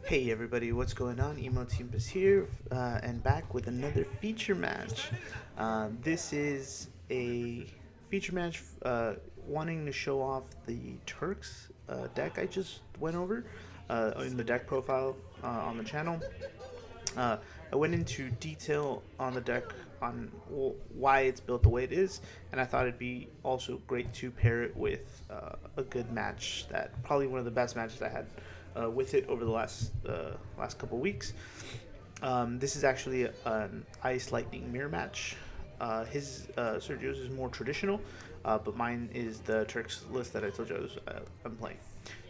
Hey everybody, what's going on? Emo Team is here and back with another feature match. This is a feature match wanting to show off the Turks deck I just went over in the deck profile on the channel. Uh, I went into detail on the deck on why it's built the way it is, and I thought it'd be also great to pair it with a good match that probably one of the best matches I had with it over the last couple weeks. This is actually an Ice Lightning Mirror match. His Sergio's is more traditional, but mine is the Turks list that I told you I'm playing.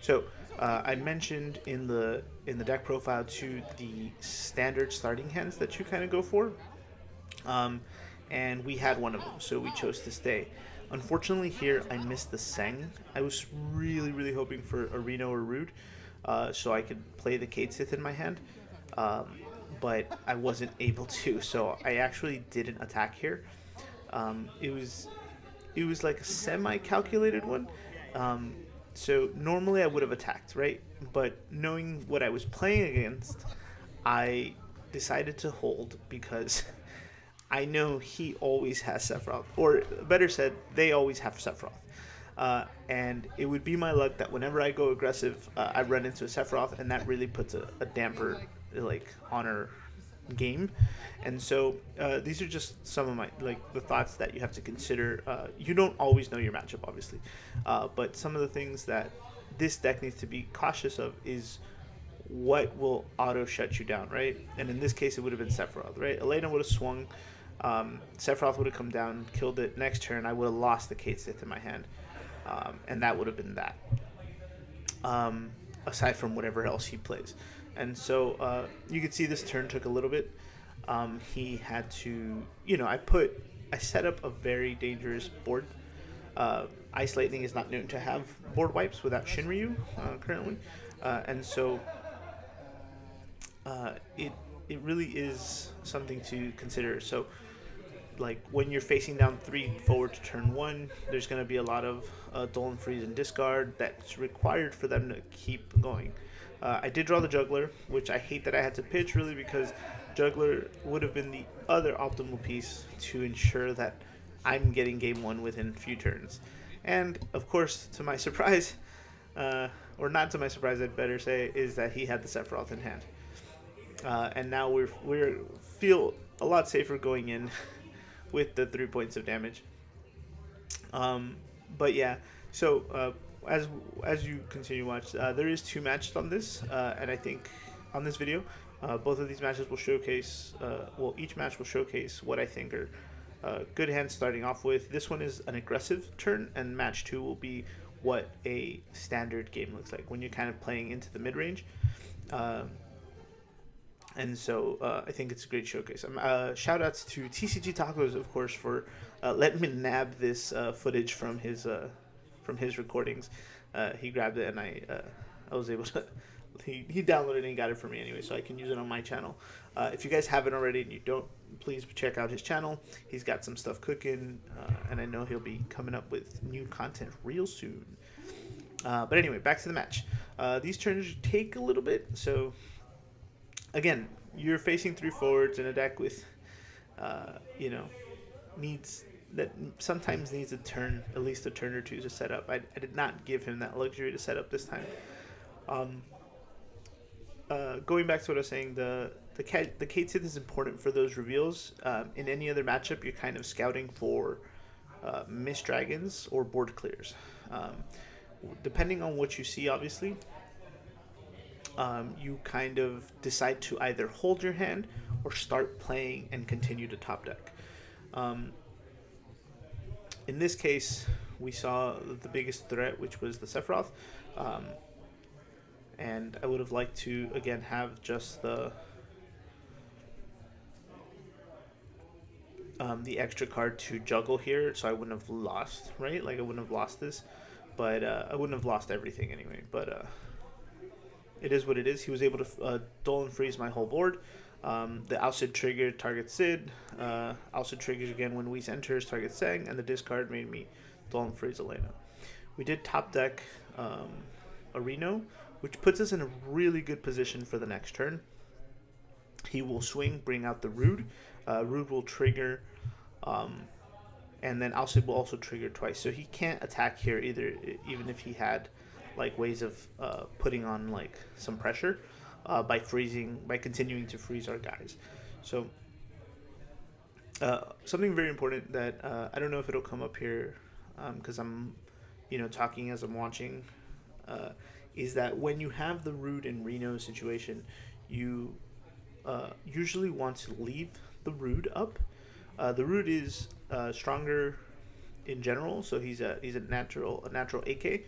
So I mentioned in the deck profile to the standard starting hands that you kind of go for, um, and we had one of them, so we chose to stay. Unfortunately, here I missed the Seng. I was really hoping for a Reno or Rude, so I could play the Kate Sith in my hand, um, but I wasn't able to. So I actually didn't attack here. It was like a semi-calculated one. Um, so normally I would have attacked, right? But knowing what I was playing against, I decided to hold because I know he always has Sephiroth, or better said, they always have Sephiroth. And it would be my luck that whenever I go aggressive, I run into a Sephiroth, and that really puts a damper like on our game. And so these are just some of my the thoughts that you have to consider. You don't always know your matchup, obviously, but some of the things that this deck needs to be cautious of is what will auto shut you down, right? And in this case, it would have been Sephiroth, right? Elena would have swung. Sephiroth would have come down, killed it. Next turn, I would have lost the Kate Sith in my hand, and that would have been that. Aside from whatever else he plays, and so you can see this turn took a little bit. He had to, I set up a very dangerous board. Ice Lightning is not known to have board wipes without Shinryu currently, and so it really is something to consider. So like when you're facing down 3 forward to turn 1, there's going to be a lot of Dolan Freeze and discard that's required for them to keep going. I did draw the Juggler, which I hate that I had to pitch really because Juggler would have been the other optimal piece to ensure that I'm getting game 1 within a few turns. And of course, to my surprise, or not to my surprise, I'd better say, is that he had the Sephiroth in hand. And now we're feel a lot safer going in with the 3 points of damage. But yeah, so as you continue to watch, there is 2 matches on this, and I think on this video, both of these matches will showcase. Each match will showcase what I think are good hands starting off with. This one is an aggressive turn, and match 2 will be what a standard game looks like when you're kind of playing into the mid range. And so I think it's a great showcase. Shout outs to TCG Tacos, of course, for letting me nab this footage from his recordings. He grabbed it, and I was able to. He downloaded it and got it for me anyway, so I can use it on my channel. If you guys haven't already and you don't, please check out his channel. He's got some stuff cooking, and I know he'll be coming up with new content real soon. But anyway, back to the match. These turns take a little bit, so again, you're facing 3 forwards in a deck with, needs that sometimes needs a turn, at least a turn or two to set up. I did not give him that luxury to set up this time. Going back to what I was saying, the Kate Sith is important for those reveals. In any other matchup, you're kind of scouting for missed dragons or board clears. Depending on what you see, obviously, you kind of decide to either hold your hand or start playing and continue to top deck. In this case, we saw the biggest threat, which was the Sephiroth. And I would have liked to, again, have just the extra card to juggle here, so I wouldn't have lost, right? Like, I wouldn't have lost this, but I wouldn't have lost everything anyway. But it is what it is. He was able to Dolan Freeze my whole board. The Ousted trigger targets Sid. Ousted triggers again when Whis enters, targets Sang, and the discard made me Dolan Freeze Elena. We did top deck a Reno, which puts us in a really good position for the next turn. He will swing, bring out the Rude. Rude will trigger, and then Alcid will also trigger twice. So he can't attack here either, even if he had like ways of putting on like some pressure by continuing to freeze our guys. So something very important that I don't know if it'll come up here because I'm, talking as I'm watching, is that when you have the Rude and Reno situation, you usually want to leave the Rude up. The Rude is stronger in general, so he's a natural AK,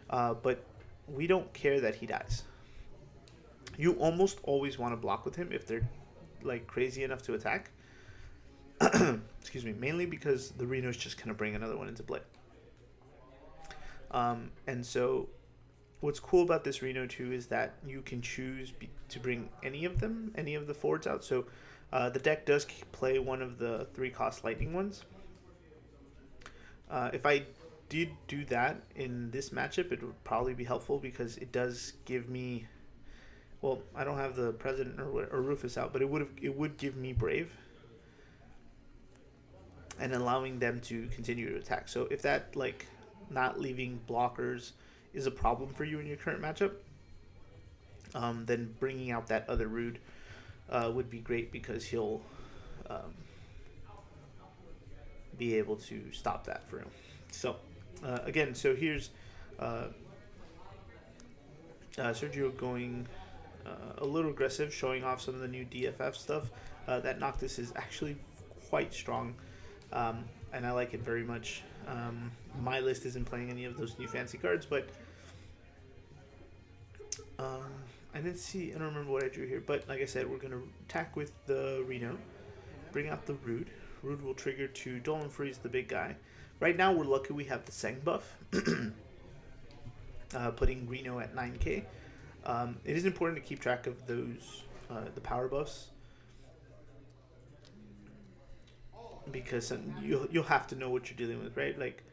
but we don't care that he dies. You almost always want to block with him if they're like crazy enough to attack. Excuse me, mainly because the Reno is just gonna bring another one into play. And so what's cool about this Reno too is that you can choose to bring any of the forwards out. So the deck does play one of the 3-cost lightning ones. If I did do that in this matchup, it would probably be helpful because it does give me, well, I don't have the President or Rufus out, but it would give me Brave and allowing them to continue to attack. So if that, like, not leaving blockers is a problem for you in your current matchup, then bringing out that other Rude would be great because he'll be able to stop that for him. So again, so here's Sergio going a little aggressive, showing off some of the new DFF stuff. That Noctis is actually quite strong, and I like it very much. My list isn't playing any of those new fancy cards, but I don't remember what I drew here, but like I said, we're going to attack with the Reno, bring out the Rude. Rude will trigger to Dolan Freeze the big guy. Right now, we're lucky we have the Seng buff, putting Reno at 9k. It is important to keep track of those, the power buffs, because you'll have to know what you're dealing with, right? Like,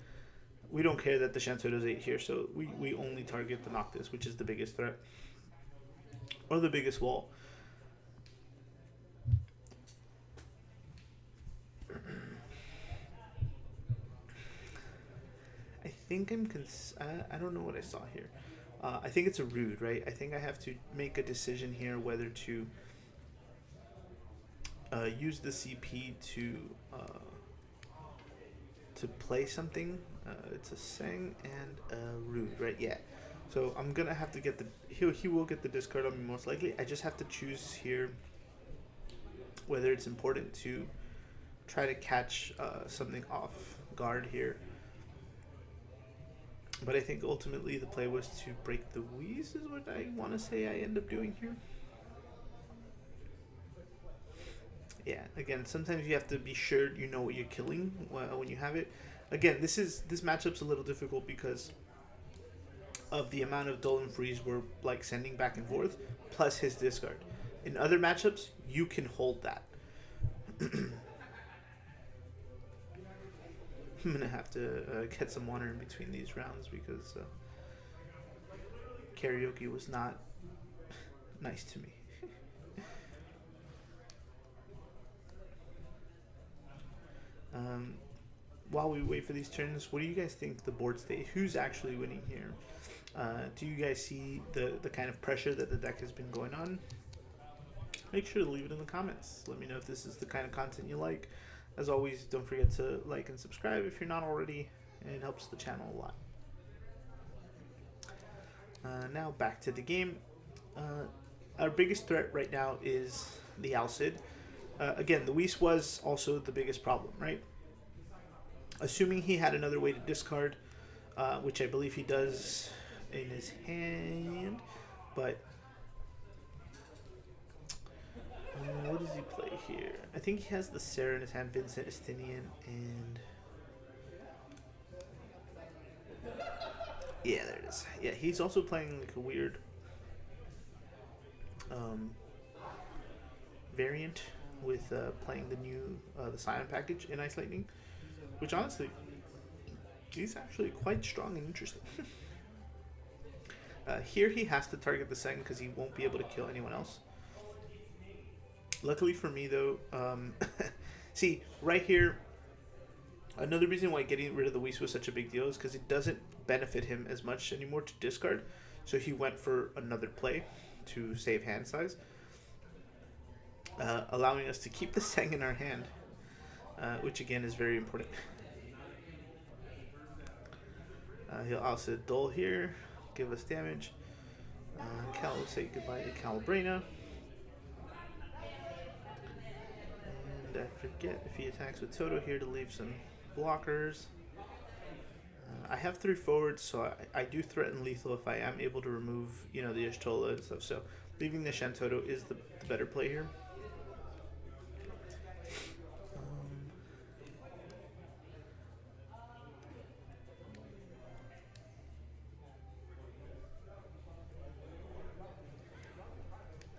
we don't care that the Shanto does 8 here, so we only target the Noctis, which is the biggest threat, or the biggest wall. I think I don't know what I saw here. I think it's a Rude, right? I think I have to make a decision here whether to use the CP to play something. It's a Seng and a Rude, right? Yeah. So I'm gonna have to get he will get the discard on me most likely. I just have to choose here whether it's important to try to catch something off guard here. But I think ultimately the play was to break the Wheeze is what I want to say I end up doing here. Yeah, again, sometimes you have to be sure you know what you're killing when you have it. Again, this matchup's a little difficult because of the amount of Dolan Freeze we're like sending back and forth, plus his discard. In other matchups, you can hold that. I'm gonna have to get some water in between these rounds because karaoke was not nice to me. While we wait for these turns, what do you guys think the board state? Who's actually winning here? Do you guys see the kind of pressure that the deck has been going on? Make sure to leave it in the comments. Let me know if this is the kind of content you like. As always, don't forget to like and subscribe if you're not already. It helps the channel a lot. Now back to the game. Our biggest threat right now is the Alcid. Again, the Whis was also the biggest problem, right? Assuming he had another way to discard, which I believe he does in his hand, but what does he play here? I think he has the Sarah in his hand, Vincent, Estinian, and yeah, there it is. Yeah, he's also playing like a weird variant with playing the new the Scion package in Ice Lightning, which honestly, he's actually quite strong and interesting. Here he has to target the Seng because he won't be able to kill anyone else. Luckily for me, though, see, right here, another reason why getting rid of the Whis was such a big deal is because it doesn't benefit him as much anymore to discard. So he went for another play to save hand size, allowing us to keep the Seng in our hand, which again is very important. He'll also dull here, give us damage. Cal will say goodbye to Calabrina. And I forget if he attacks with Toto here to leave some blockers. I have 3 forwards, so I do threaten lethal if I am able to remove, the Y'shtola and stuff. So leaving the Shantoto is the better play here.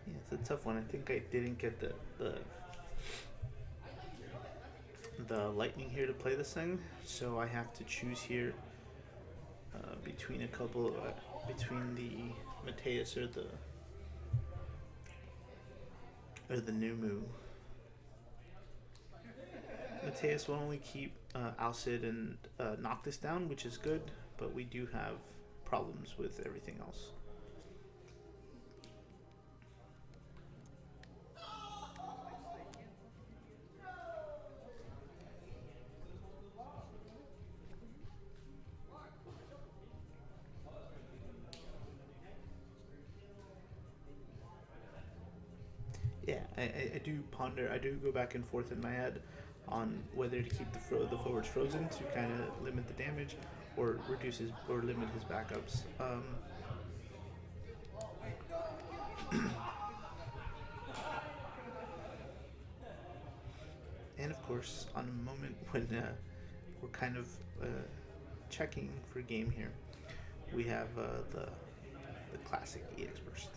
Yeah, it's a tough one. I think I didn't get the lightning here to play this thing, so I have to choose here between a couple, between the Mateus or the Numu. Mateus will only keep Alcid and Noctis down, which is good, but we do have problems with everything else. Yeah, I do ponder. I do go back and forth in my head on whether to keep the forwards frozen to kind of limit the damage, or reduce his or limit his backups. And of course, on a moment when we're kind of checking for game here, we have the classic EX burst.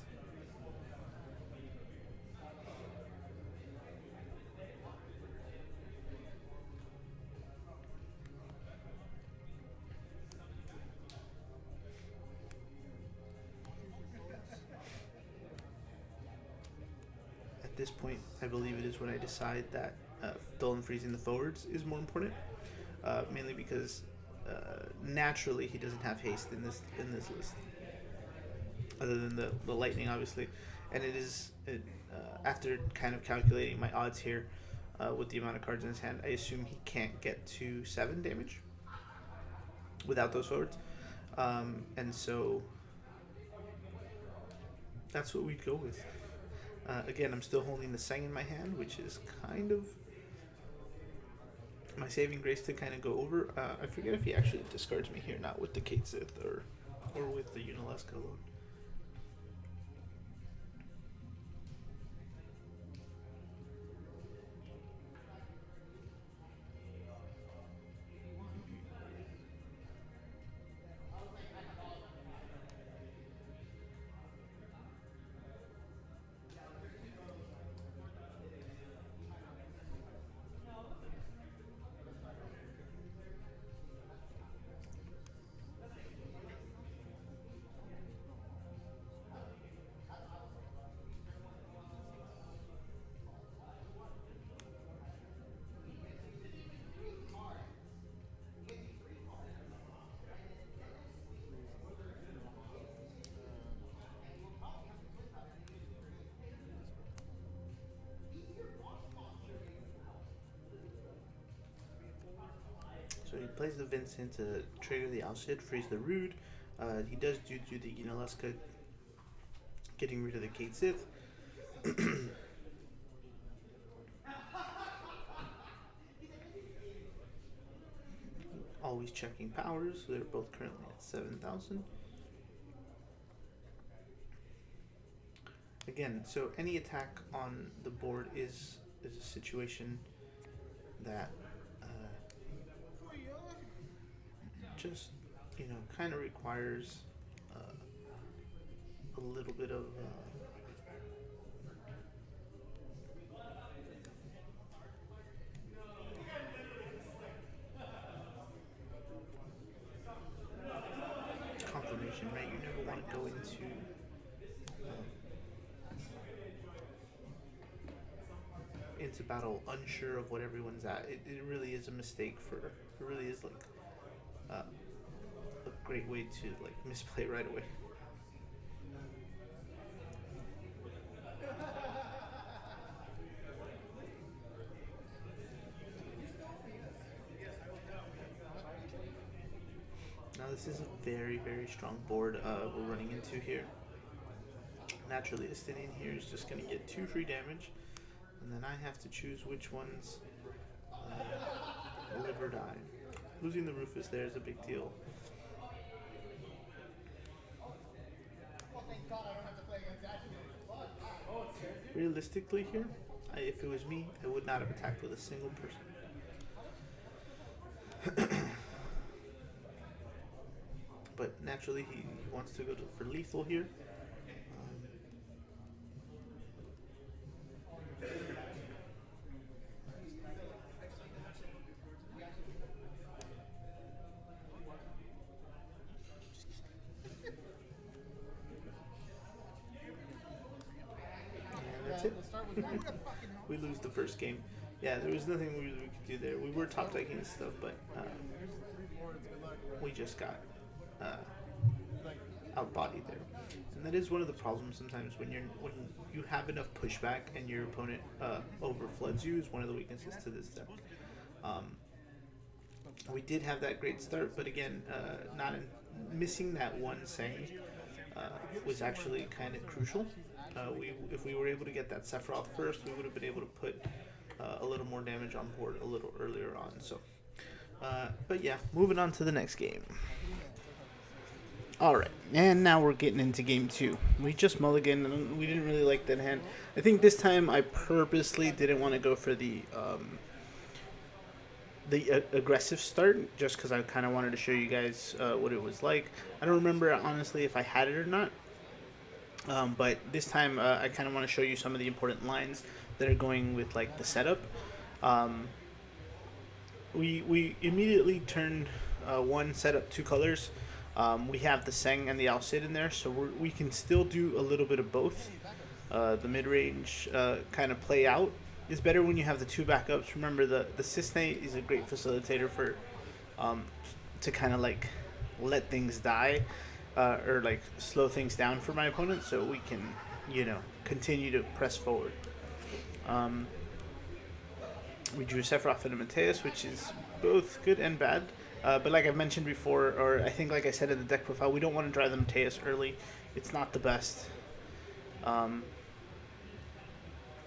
At this point, I believe it is when I decide that Dolan freezing the forwards is more important, mainly because naturally he doesn't have haste in this list, other than the lightning, obviously, and after kind of calculating my odds here with the amount of cards in his hand, I assume he can't get to 7 damage without those forwards, and so that's what we'd go with. Again, I'm still holding the Seng in my hand, which is kind of my saving grace to kind of go over. I forget if he actually discards me here, not with the Kate Sith or with the Unalesca load. So he plays the Vincent to trigger the Alcid, freeze the Rude. He does do the Unalesca, getting rid of the Kate Sith. Always checking powers. They're both currently at 7,000. Again, so any attack on the board is a situation that just kind of requires a little bit of confirmation. confusion, right? You never want to go into battle unsure of what everyone's at. It really is a mistake for. It really is like a great way to like misplay right away. Now this is a very, very strong board we're running into here. Naturally, a Stinian here is just going to get 2 free damage, and then I have to choose which ones live or die. Losing the Rufus there is a big deal. Realistically here, if it was me, I would not have attacked with a single person. But naturally, he wants to go for lethal here. And that's it. We lose the first game. Yeah, there was nothing we could do there. We were top decking and stuff, but we just got outbodied there. And that is one of the problems sometimes when you have enough pushback and your opponent overfloods you is one of the weaknesses to this deck. We did have that great start, but again, missing that one Sang was actually kind of crucial. If we were able to get that Sephiroth first, we would have been able to put a little more damage on board a little earlier on. So, but yeah, moving on to the next game. Alright, and now we're getting into game 2. We just mulliganed, and we didn't really like that hand. I think this time I purposely didn't want to go for the aggressive start, just because I kind of wanted to show you guys what it was like. I don't remember, honestly, if I had it or not. But this time I kind of want to show you some of the important lines that are going with like the setup. We immediately turned one setup 2 colors. We have the Sang and the Al Cid in there, so we can still do a little bit of both. The mid-range kind of play out is better when you have the 2 backups. Remember, the Cisne is a great facilitator for to kind of like let things die or like slow things down for my opponent, so we can continue to press forward. We drew Sephiroth and a Mateus, which is both good and bad. But like I've mentioned before, or I think like I said in the deck profile, we don't want to drive the Mateus early. It's not the best.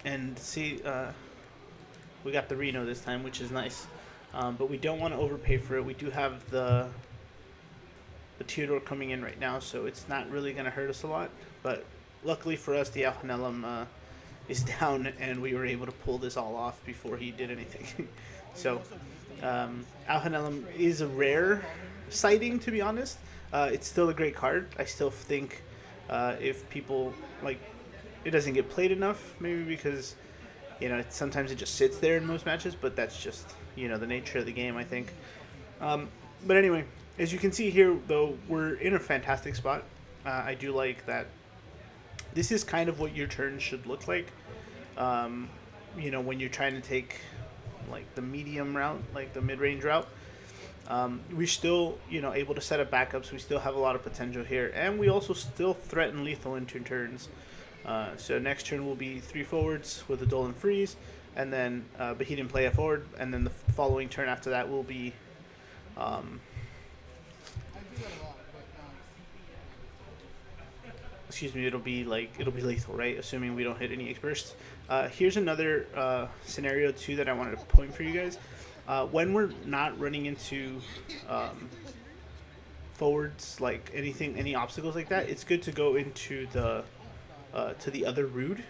And see, we got the Reno this time, which is nice. But we don't want to overpay for it. We do have the Theodore coming in right now, so it's not really going to hurt us a lot. But luckily for us, the Alhanellum is down, and we were able to pull this all off before he did anything. So Alhanellum is a rare sighting, to be honest. It's still a great card. I still think if people like, it doesn't get played enough, maybe because sometimes it just sits there in most matches, but that's just the nature of the game, I think. But anyway, as you can see here, though, we're in a fantastic spot. I do like that this is kind of what your turn should look like. When you're trying to take like the medium route, like the mid-range route. We're still, able to set up backups. We still have a lot of potential here, and we also still threaten lethal in 2 turns. So next turn will be 3 forwards with a Dolan freeze, and then but he didn't play a forward, and then the following turn after that will be it'll be lethal, right? Assuming we don't hit any bursts. Here's another scenario too that I wanted to point for you guys. When we're not running into forwards, like any obstacles like that, it's good to go into to the other Rude.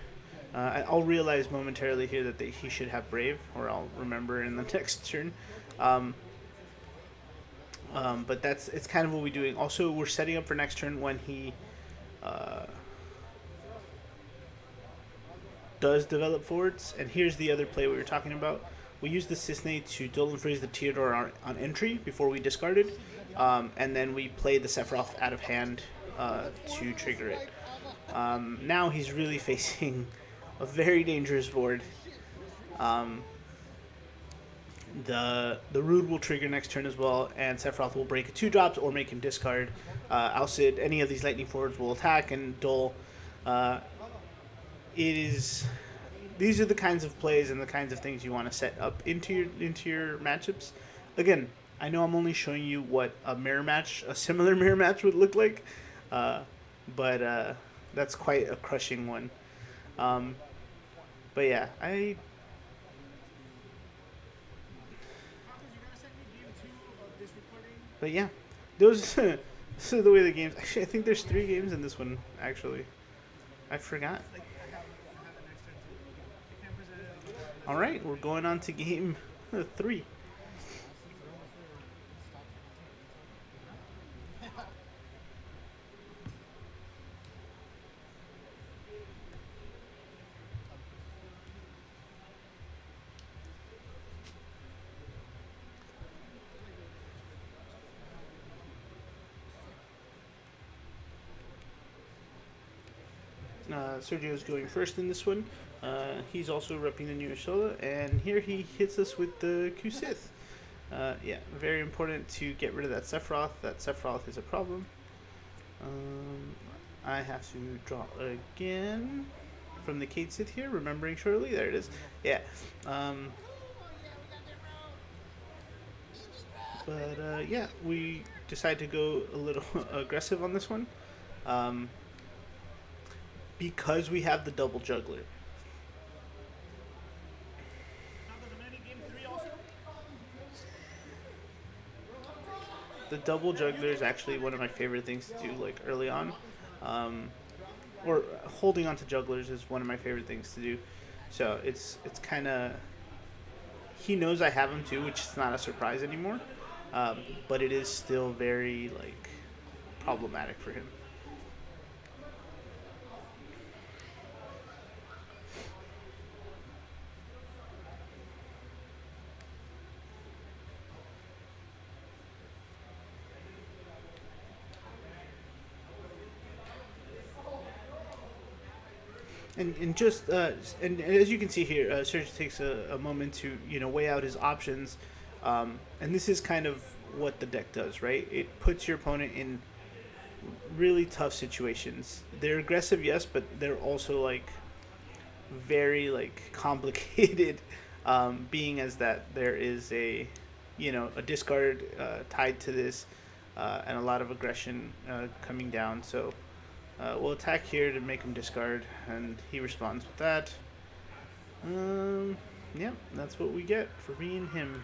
I'll realize momentarily here that he should have Brave, or I'll remember in the next turn. But it's kind of what we're doing. Also, we're setting up for next turn when he does develop forwards. And here's the other play we were talking about. We used the Cisne to Dolan freeze the Theodore on entry before we discarded. and then we play the Sephiroth out of hand to trigger it. Now he's really facing a very dangerous board. Um, the Rude will trigger next turn as well, and Sephiroth will break a 2-drops or make him discard. Alcid, any of these Lightning Forwards will attack, and Dole. These are the kinds of plays and the kinds of things you want to set up into your matchups. Again, I know I'm only showing you what a similar mirror match would look like, but that's quite a crushing one. But yeah, But yeah, those this is the way the games. Actually, I think there's 3 games in this one. Actually, I forgot. All right, we're going on to game 3. Sergio's going first in this one. He's also repping the new Shola, and here he hits us with the Q-Sith. Yeah, very important to get rid of that Sephiroth. That Sephiroth is a problem. I have to draw again from the Kate Sith here, remembering Shirley. There it is. Yeah. Yeah, we decided to go a little aggressive on this one. Because we have the double juggler. The double juggler is actually one of my favorite things to do, like early on. Or holding on to jugglers is one of my favorite things to do. So it's kind of, he knows I have him too, which is not a surprise anymore. But it is still very like problematic for him. And just and as you can see here, Sergio takes a moment to weigh out his options, and this is kind of what the deck does, right? It puts your opponent in really tough situations. They're aggressive, yes, but they're also like very like complicated, being as that there is a a discard tied to this, and a lot of aggression coming down. So. We'll attack here to make him discard, and he responds with that. Yeah, that's what we get for being him.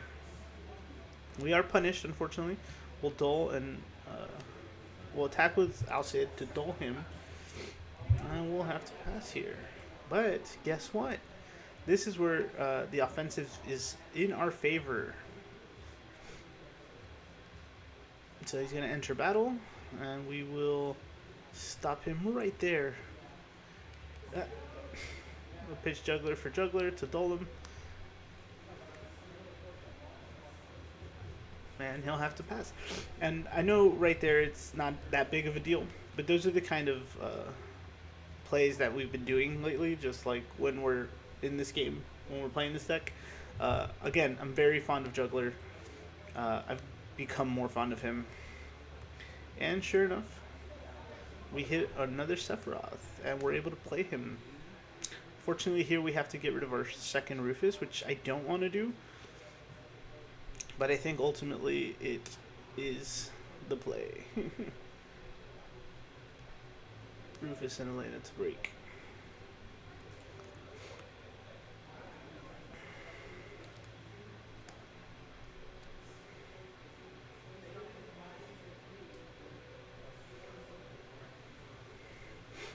We are punished, unfortunately. We'll dull and we'll attack with Alcid to dull him, and we'll have to pass here. But guess what? This is where the offensive is in our favor. So he's going to enter battle, and we will stop him right there. We'll pitch juggler for juggler to dull him. And he'll have to pass. And I know right there it's not that big of a deal, but those are the kind of plays that we've been doing lately, just like when we're in this game, when we're playing this deck. Again, I'm very fond of juggler. I've become more fond of him. And sure enough, we hit another Sephiroth, and we're able to play him. Fortunately, here we have to get rid of our second Rufus, which I don't want to do. But I think ultimately it is the play. Rufus and Elena to break.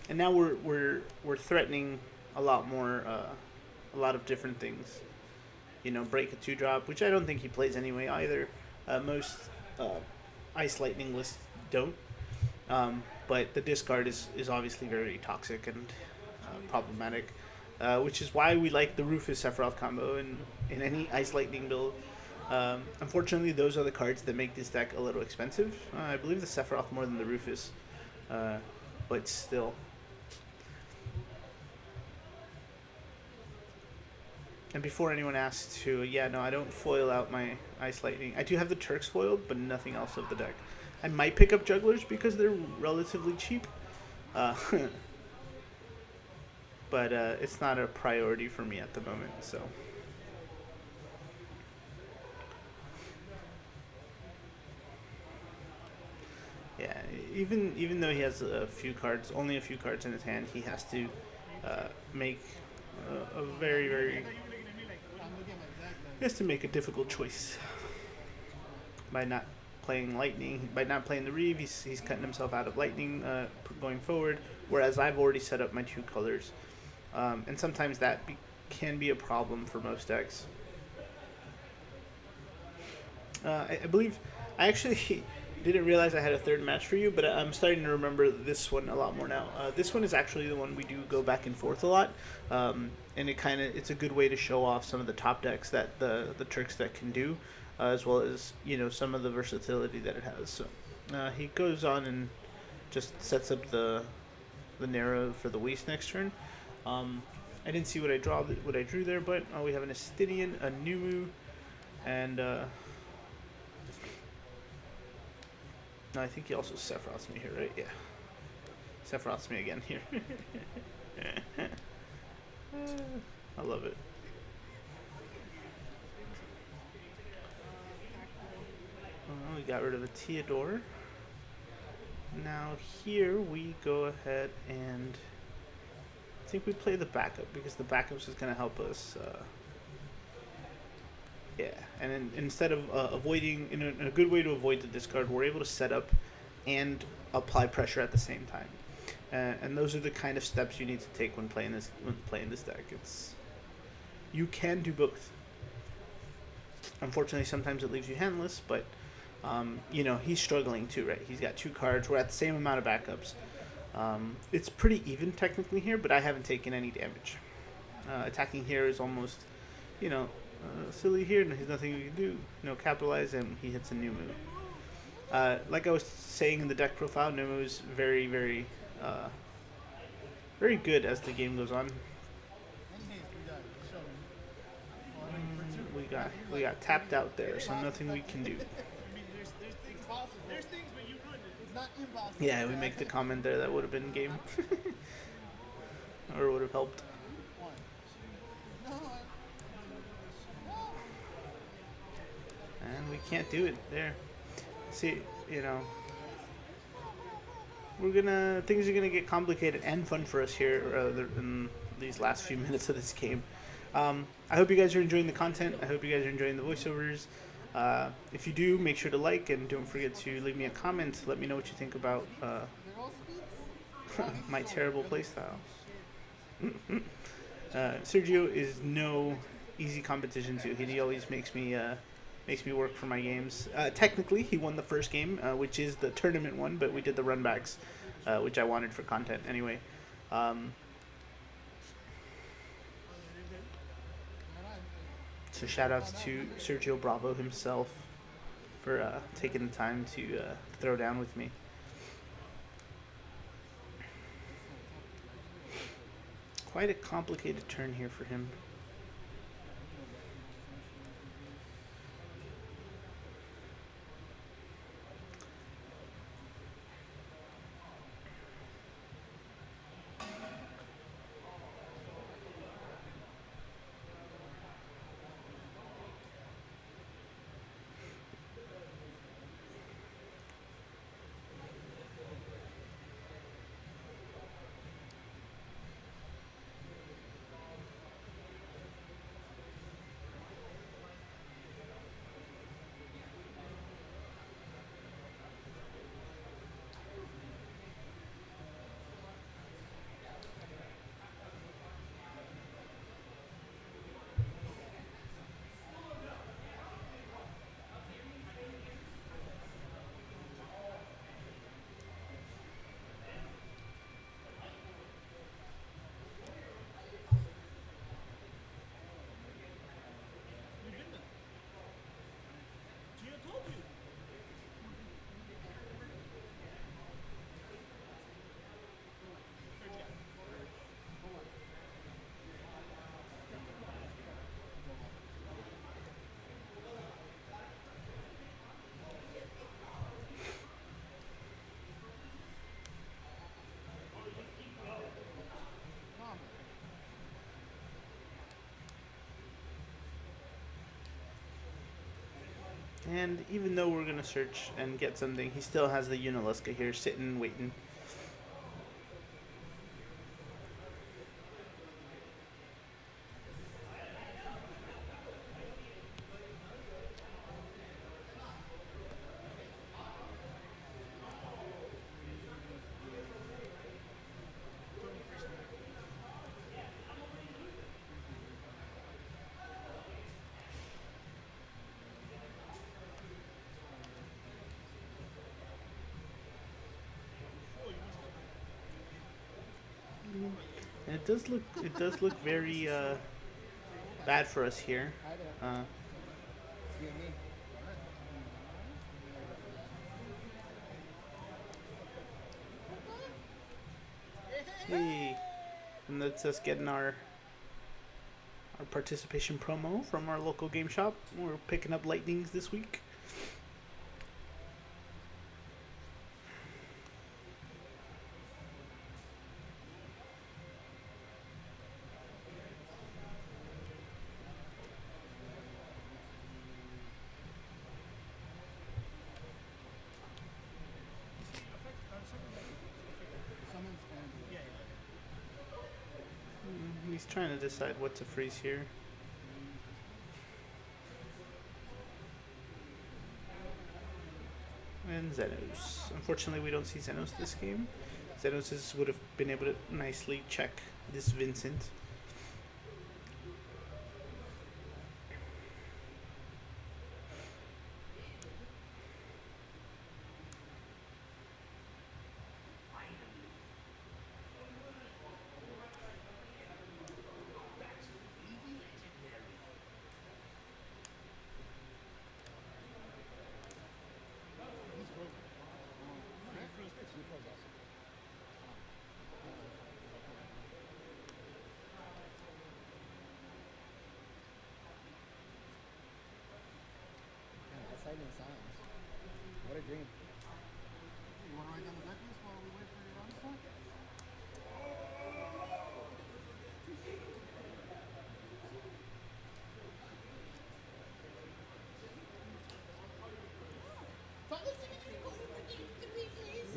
And now we're threatening a lot more, a lot of different things. Break a 2-drop, which I don't think he plays anyway either. Most Ice Lightning lists don't. But the discard is obviously very toxic and problematic, which is why we like the Rufus Sephiroth combo in any Ice Lightning build. Unfortunately, those are the cards that make this deck a little expensive. I believe the Sephiroth more than the Rufus, but still. And before anyone asks to, yeah, no, I don't foil out my Ice Lightning. I do have the Turks foiled, but nothing else of the deck. I might pick up Jugglers because they're relatively cheap. But it's not a priority for me at the moment, so. Yeah, even though he has a few cards, only a few cards in his hand, he has to make a very he has to make a difficult choice by not playing Lightning, by not playing the Reeve. He's cutting himself out of Lightning going forward. Whereas I've already set up my 2 colors, and sometimes that can be a problem for most decks. I believe I actually didn't realize I had a third match for you, but I'm starting to remember this one a lot more now. This one is actually the one we do go back and forth a lot, and it's a good way to show off some of the top decks that the Turks deck can do, as well as some of the versatility that it has. So he goes on and just sets up the narrow for the waste next turn. I didn't see what I drew there, but we have an Astidian, a Numu, and no, I think he also Sephiroths me here, right? Yeah, Sephiroths me again here. I love it. We got rid of a Theodore. Now here we go ahead and I think we play the backup because the backup is going to help us. Yeah, and instead of avoiding, in a good way to avoid the discard, we're able to set up and apply pressure at the same time. And those are the kind of steps you need to take when playing this deck. You can do both. Unfortunately, sometimes it leaves you handless, but he's struggling too, right? He's got 2 cards. We're at the same amount of backups. It's pretty even technically here, but I haven't taken any damage. Attacking here is almost, silly here. There's nothing we can do. Capitalize, and he hits a new move. Like I was saying in the deck profile, Numu is very, very, very good as the game goes on. We got tapped out there, so nothing we can do. Yeah, we make the comment there that would have been game, or would have helped. And we can't do it there. See, things are gonna get complicated and fun for us here in these last few minutes of this game. I hope you guys are enjoying the content. I hope you guys are enjoying the voiceovers. If you do, make sure to like and don't forget to leave me a comment. Let me know what you think about my terrible playstyle. Sergio is no easy competition to. He always makes me work for my games. Technically, he won the first game, which is the tournament one, but we did the runbacks, which I wanted for content anyway. So shout outs to Sergio Bravo himself for taking the time to throw down with me. Quite a complicated turn here for him. And even though we're gonna search and get something, he still has the Uniluska here sitting, waiting. And it does look very bad for us here. Uh, hey, and that's us getting our participation promo from our local game shop. We're picking up lightnings this week. He's trying to decide what to freeze here. And Xenos. Unfortunately, we don't see Xenos this game. Xenos would have been able to nicely check this Vincent. Exciting sounds. What a dream. You want to write down the decklist while we wait for your run stuff?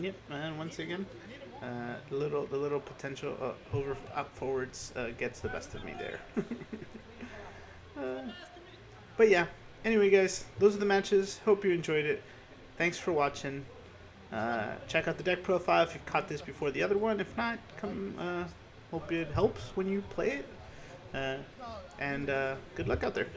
Yep, and once again, the little potential over up forwards gets the best of me there. But yeah, anyway, guys, those are the matches. Hope you enjoyed it. Thanks for watching. Check out the deck profile if you caught this before the other one. If not, come. Hope it helps when you play it. And good luck out there.